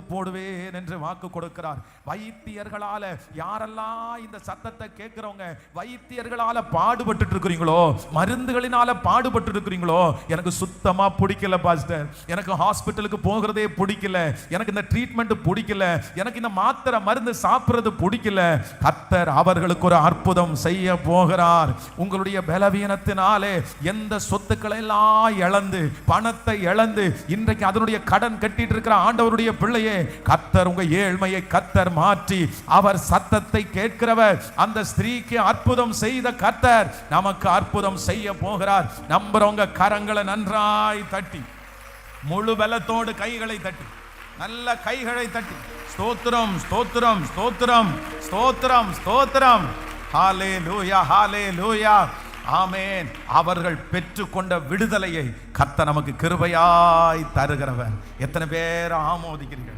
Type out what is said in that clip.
போடுவேன் என்று வாக்கு கொடுக்கிறார். வைத்தியர்களால யாரெல்லாம் இந்த சத்தத்தை கேட்கிறவங்க வைத்தியர்களால பாடுபட்டு இருக்கிறீங்களோ, மருந்துகளினால பாடுபட்டு இருக்கிறீங்களோ, எனக்கு சுத்தமா பிடிக்கல பாஸ்டர், எனக்கு ஹாஸ்பிட்டலுக்கு போகிறதே பிடிக்கல, எனக்கு இந்த ட்ரீட்மெண்ட் பிடிக்கல, எனக்கு இந்த மாத்திரை மருந்து சாப்பிடுறது பிடிக்கல, கர்த்தர் அவர்களுக்கு ஒரு அற்புதம் செய்ய போகிறார். உங்களுடைய பலவீனத்தினாலே எந்த சொத்துக்களை எல்லாம் இழந்து, பணத்தை இழந்து, இன்றைக்கு அதனுடைய கடன் கட்டிட்டு இருக்கிற ஆண்டவருடைய பிள்ளை, கர்த்தர் உங்க ஏழ்மையை கர்த்தர் மாற்றி அவர் சத்தத்தை கேட்கிறவர். அந்த ஸ்திரீக்கு அற்புதம் செய்த கர்த்தர் நமக்கு அற்புதம் செய்ய போகிறார். நம்புறவங்க கரங்களை நன்றாய் தட்டி, முழு பலத்தோடு கைகளை தட்டி, நல்ல கைகளை தட்டி, ஸ்தோத்திரம் ஸ்தோத்திரம் ஸ்தோத்திரம் ஸ்தோத்திரம் ஸ்தோத்திரம், ஹல்லேலூயா ஹல்லேலூயா, ஆமென். அவர்கள் பெற்றுக்கொண்ட விடுதலையை கர்த்தர் நமக்கு கிருபையாய் தருகிறவர். எத்தனை பேர் ஆமோதிக்கிறீர்கள்?